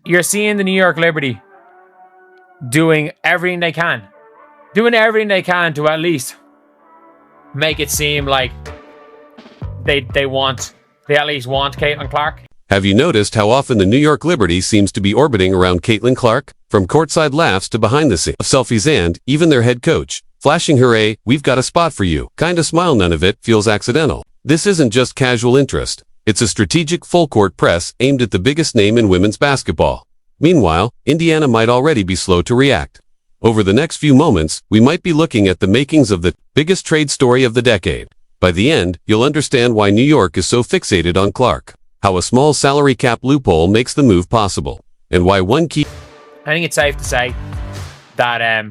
you're seeing the New York Liberty doing everything they can. Doing everything they can to at least make it seem like they at least want Caitlin Clark. Have you noticed how often the New York Liberty seems to be orbiting around Caitlin Clark? From courtside laughs to behind the scenes selfies and, even their head coach, flashing her a, "We've got a spot for you" kind of smile. None of it feels accidental. This isn't just casual interest. It's a strategic full-court press aimed at the biggest name in women's basketball. Meanwhile, Indiana might already be slow to react. Over the next few moments, we might be looking at the makings of the biggest trade story of the decade. By the end, you'll understand why New York is so fixated on Clark, how a small salary cap loophole makes the move possible, and why one key... I think it's safe to say that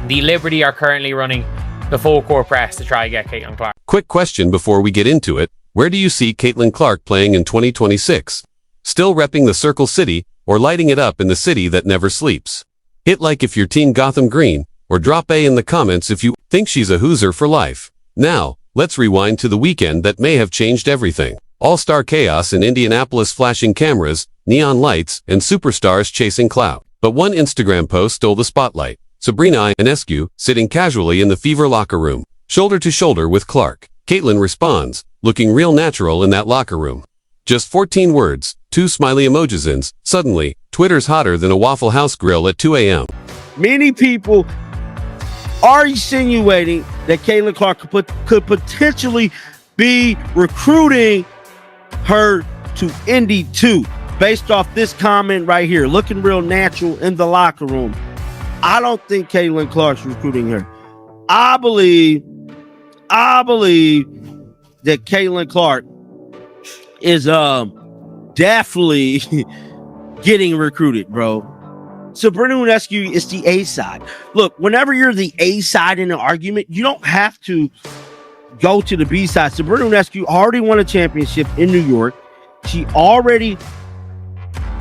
the Liberty are currently running the full court press to try to get Caitlin Clark. Quick question before we get into it. Where do you see Caitlin Clark playing in 2026? Still repping the Circle City, or lighting it up in the city that never sleeps? Hit like if you're Team Gotham Green, or drop A in the comments if you think she's a Hoosier for life. Now, let's rewind to the weekend that may have changed everything. All-star chaos in Indianapolis, flashing cameras, neon lights, and superstars chasing clout. But one Instagram post stole the spotlight. Sabrina Ionescu, sitting casually in the Fever locker room, shoulder to shoulder with Clark. Caitlin responds, looking real natural in that locker room. Just 14 words, 2 smiley emojis, and suddenly, Twitter's hotter than a Waffle House grill at 2 a.m. Many people are insinuating that Caitlin Clark could potentially be recruiting her to Indy too, based off this comment right here, looking real natural in the locker room. I don't think Caitlin Clark's recruiting her. I believe that Caitlin Clark is definitely getting recruited, bro. Sabrina Ionescu is the A side. Look, whenever you're the A side in an argument, you don't have to go to the B side. Sabrina Ionescu already won a championship in New York. She already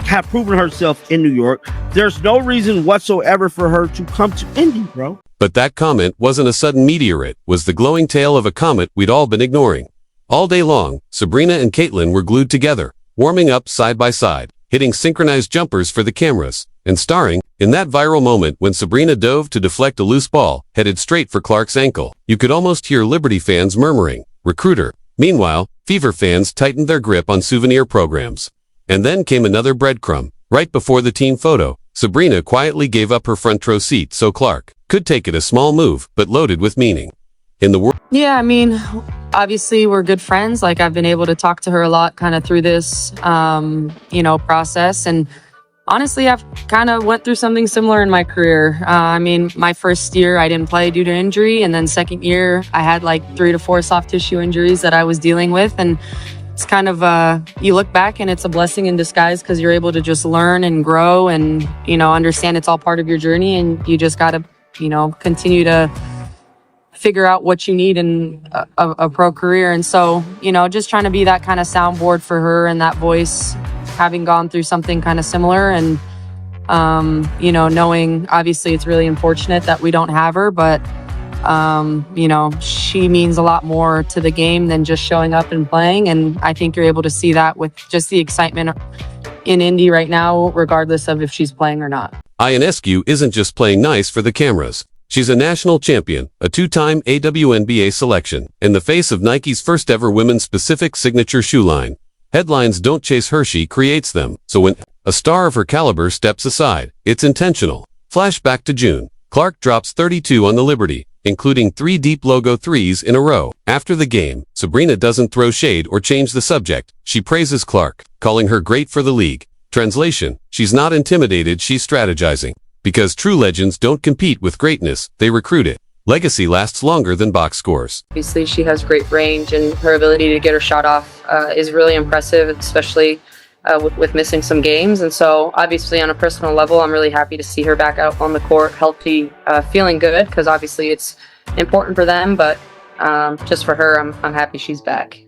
have proven herself in New York. There's no reason whatsoever for her to come to Indy, bro. But that comment wasn't a sudden meteorite, was the glowing tail of a comet we'd all been ignoring. All day long, Sabrina and Caitlin were glued together, warming up side by side, hitting synchronized jumpers for the cameras, and starring in that viral moment when Sabrina dove to deflect a loose ball, headed straight for Clark's ankle. You could almost hear Liberty fans murmuring, "Recruiter." Meanwhile, Fever fans tightened their grip on souvenir programs. And then came another breadcrumb. Right before the team photo, Sabrina quietly gave up her front row seat so Clark could take it, a small move, but loaded with meaning. In the world. Yeah, I mean, obviously we're good friends. Like, I've been able to talk to her a lot kind of through this, process. And honestly, I've kind of went through something similar in my career. I mean, my first year I didn't play due to injury. And then second year I had like 3 to 4 soft tissue injuries that I was dealing with. And it's kind of, you look back and it's a blessing in disguise because you're able to just learn and grow and, understand it's all part of your journey. And you just got to, continue to figure out what you need in a pro career. And so, just trying to be that kind of soundboard for her and that voice, having gone through something kind of similar and, knowing obviously it's really unfortunate that we don't have her, but, she means a lot more to the game than just showing up and playing. And I think you're able to see that with just the excitement in Indy right now, regardless of if she's playing or not. Ionescu isn't just playing nice for the cameras. She's a national champion, a 2-time WNBA selection, and the face of Nike's first ever women's specific signature shoe line. Headlines don't chase her, she creates them. So when a star of her caliber steps aside, it's intentional. Flashback to June. Clark drops 32 on the Liberty, including 3 deep logo threes in a row. After the game, Sabrina doesn't throw shade or change the subject. She praises Clark, calling her great for the league. Translation: she's not intimidated, she's strategizing. Because true legends don't compete with greatness, they recruit it. Legacy lasts longer than box scores. Obviously, she has great range, and her ability to get her shot off is really impressive, especially with missing some games. And so, obviously, on a personal level, I'm really happy to see her back out on the court, healthy, feeling good, because obviously it's important for them. But just for her, I'm happy she's back.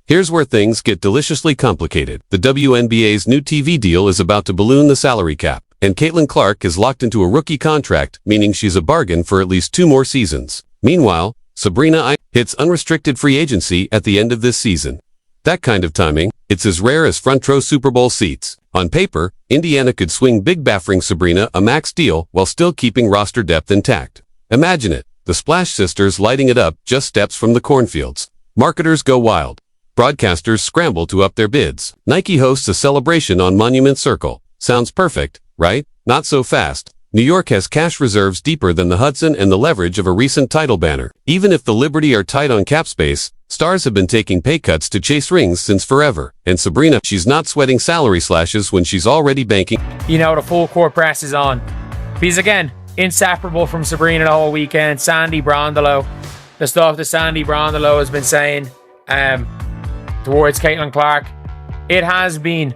Here's where things get deliciously complicated. The WNBA's new TV deal is about to balloon the salary cap, and Caitlin Clark is locked into a rookie contract, meaning she's a bargain for at least 2 more seasons. Meanwhile, Sabrina hits unrestricted free agency at the end of this season. That kind of timing, it's as rare as front row Super Bowl seats. On paper, Indiana could swing big baffering Sabrina a max deal while still keeping roster depth intact. Imagine it, the Splash Sisters lighting it up just steps from the cornfields. Marketers go wild. Broadcasters scramble to up their bids. Nike hosts a celebration on Monument Circle. Sounds perfect, right? Not so fast. New York has cash reserves deeper than the Hudson and the leverage of a recent title banner. Even if the Liberty are tight on cap space, stars have been taking pay cuts to chase rings since forever. And Sabrina, she's not sweating salary slashes when she's already banking. You know, the full court press is on. Because again, inseparable from Sabrina the whole weekend, Sandy Brondolo. The stuff that Sandy Brondolo has been saying towards Caitlin Clark. It has been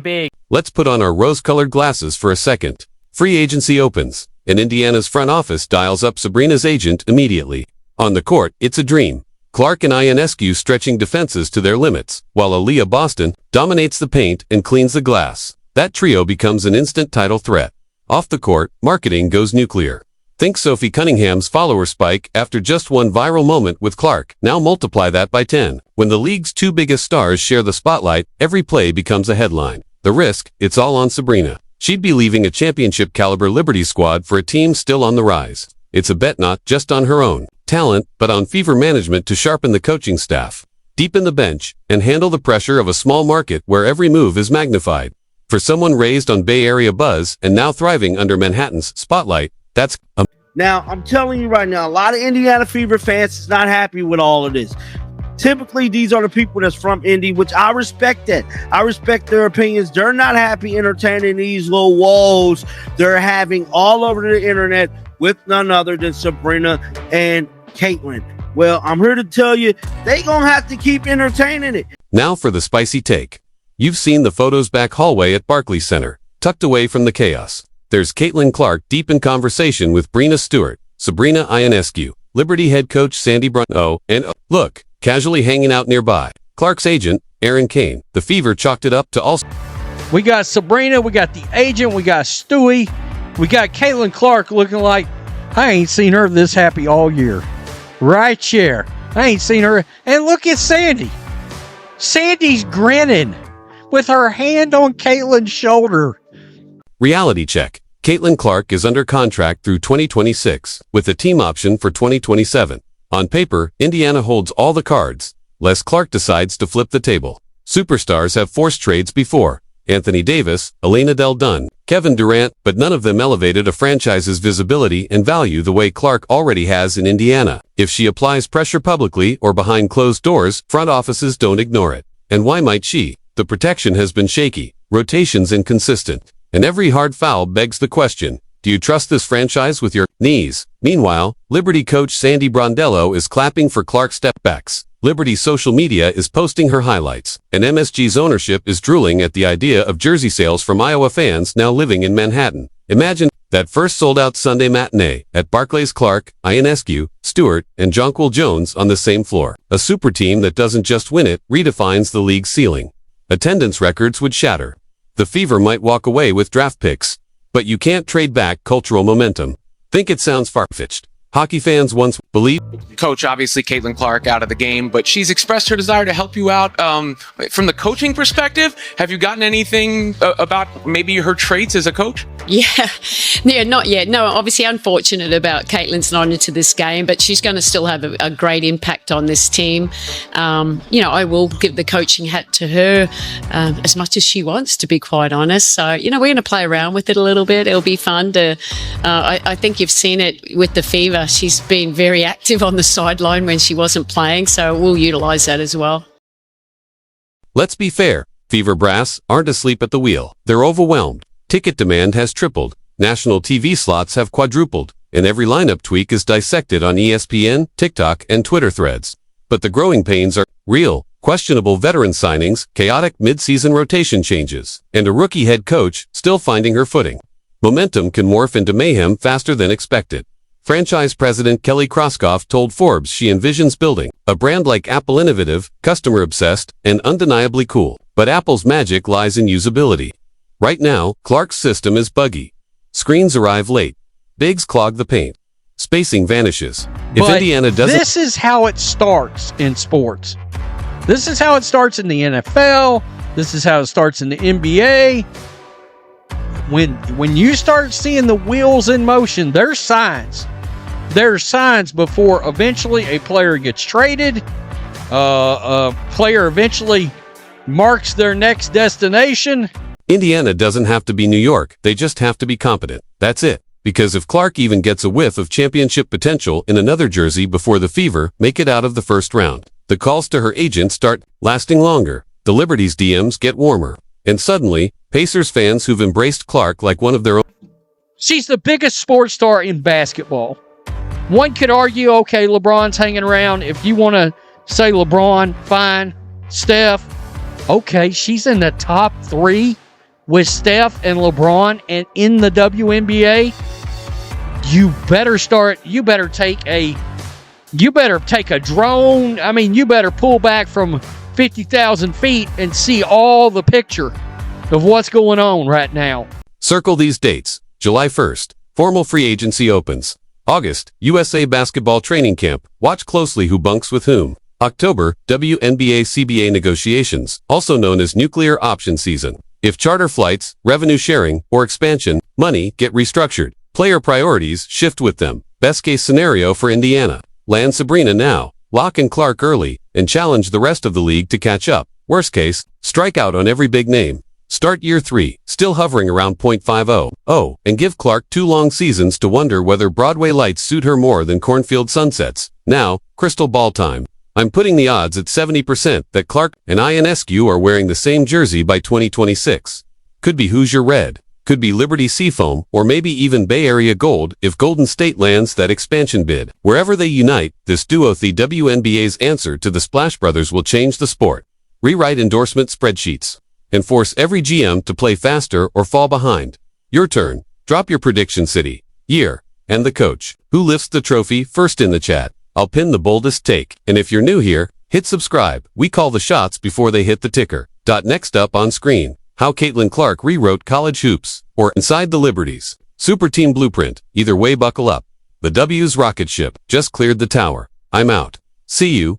big. Let's put on our rose-colored glasses for a second. Free agency opens, and Indiana's front office dials up Sabrina's agent immediately. On the court, it's a dream. Clark and Ionescu stretching defenses to their limits, while Aaliyah Boston dominates the paint and cleans the glass. That trio becomes an instant title threat. Off the court, marketing goes nuclear. Think Sophie Cunningham's follower spike after just one viral moment with Clark. Now multiply that by 10. When the league's two biggest stars share the spotlight, every play becomes a headline. The risk, it's all on Sabrina. She'd be leaving a championship-caliber Liberty squad for a team still on the rise. It's a bet not just on her own talent, but on Fever management to sharpen the coaching staff, deepen the bench, and handle the pressure of a small market where every move is magnified. For someone raised on Bay Area buzz and now thriving under Manhattan's spotlight, that's a... Now, I'm telling you right now, a lot of Indiana Fever fans is not happy with all of this. Typically, these are the people that's from Indy, which I respect that. I respect their opinions. They're not happy entertaining these little woes they're having all over the internet with none other than Sabrina and Caitlin. Well, I'm here to tell you, they gonna have to keep entertaining it. Now for the spicy take. You've seen the photos back hallway at Barclays Center, tucked away from the chaos. There's Caitlin Clark deep in conversation with Breena Stewart, Sabrina Ionescu, Liberty head coach Sandy Brondolo, and look, casually hanging out nearby, Clark's agent, Aaron Kane. The Fever chalked it up to all... We got Sabrina, we got the agent, we got Stewie, we got Caitlin Clark looking like I ain't seen her this happy all year. Right here. I ain't seen her. And look at Sandy. Sandy's grinning with her hand on Caitlin's shoulder. Reality check. Caitlin Clark is under contract through 2026, with a team option for 2027. On paper, Indiana holds all the cards, lest Clark decides to flip the table. Superstars have forced trades before. Anthony Davis, Elena Del Dunn, Kevin Durant, but none of them elevated a franchise's visibility and value the way Clark already has in Indiana. If she applies pressure publicly or behind closed doors, front offices don't ignore it. And why might she? The protection has been shaky, rotations inconsistent, and every hard foul begs the question, do you trust this franchise with your knees? Meanwhile, Liberty coach Sandy Brondolo is clapping for Clark's stepbacks. Liberty's social media is posting her highlights, and MSG's ownership is drooling at the idea of jersey sales from Iowa fans now living in Manhattan. Imagine that first sold-out Sunday matinee at Barclays. Clark, Ionescu, Stewart, and Jonquil Jones on the same floor. A super team that doesn't just win it, redefines the league's ceiling. Attendance records would shatter. The Fever might walk away with draft picks, but you can't trade back cultural momentum. Think it sounds far-fetched? Hockey fans once believed. Coach, obviously, Caitlin Clark out of the game, but she's expressed her desire to help you out. From the coaching perspective, have you gotten anything about maybe her traits as a coach? Yeah, not yet. No, obviously unfortunate about Caitlin's not into this game, but she's going to still have a great impact on this team. I will give the coaching hat to her as much as she wants, to be quite honest. So, we're going to play around with it a little bit. It'll be fun to, I think you've seen it with the Fever. She's been very active on the sideline when she wasn't playing, so we'll utilize that as well. Let's be fair. Fever brass aren't asleep at the wheel. They're overwhelmed. Ticket demand has tripled. National TV slots have quadrupled. And every lineup tweak is dissected on ESPN, TikTok, and Twitter threads. But the growing pains are real. Questionable veteran signings, chaotic mid-season rotation changes, and a rookie head coach still finding her footing. Momentum can morph into mayhem faster than expected. Franchise president Kelly Kroskoff told Forbes she envisions building a brand like Apple, innovative, customer-obsessed, and undeniably cool. But Apple's magic lies in usability. Right now, Clark's system is buggy. Screens arrive late. Bigs clog the paint. Spacing vanishes. If Indiana doesn't... This is how it starts in sports. This is how it starts in the NFL, This is how it starts in the NBA. When you start seeing the wheels in motion, there's signs. There's signs before eventually a player gets traded. A player eventually marks their next destination. Indiana doesn't have to be New York. They just have to be competent. That's it. Because if Clark even gets a whiff of championship potential in another jersey before the Fever make it out of the first round, the calls to her agent start lasting longer. The Liberty's DMs get warmer. And suddenly, Pacers fans who've embraced Clark like one of their own. She's the biggest sports star in basketball. One could argue, okay, LeBron's hanging around. If you want to say LeBron, fine. Steph, okay, she's in the top 3 with Steph and LeBron and in the WNBA. You better take a drone. I mean, you better pull back from 50,000 feet and see all the picture of what's going on right now. Circle these dates. July 1st, formal free agency opens. August, USA basketball training camp. Watch closely who bunks with whom. October, WNBA CBA negotiations, also known as nuclear option season. If charter flights, revenue sharing, or expansion, money get restructured. Player priorities shift with them. Best case scenario for Indiana. Land Sabrina now. Lock in Clark early, and challenge the rest of the league to catch up. Worst case, strike out on every big name. Start year 3, still hovering around .50. Oh, and give Clark 2 long seasons to wonder whether Broadway lights suit her more than cornfield sunsets. Now, crystal ball time. I'm putting the odds at 70% that Clark and Ionescu are wearing the same jersey by 2026. Could be Hoosier Red, could be Liberty Seafoam, or maybe even Bay Area Gold if Golden State lands that expansion bid. Wherever they unite, this duo, the WNBA's answer to the Splash Brothers, will change the sport. Rewrite endorsement spreadsheets and force every GM to play faster or fall behind. Your turn. Drop your prediction city, year, and the coach. Who lifts the trophy first in the chat? I'll pin the boldest take. And if you're new here, hit subscribe. We call the shots before they hit the ticker. Next up on screen, how Caitlin Clark rewrote college hoops, or Inside the Liberties. Super Team Blueprint. Either way, buckle up. The W's rocket ship just cleared the tower. I'm out. See you.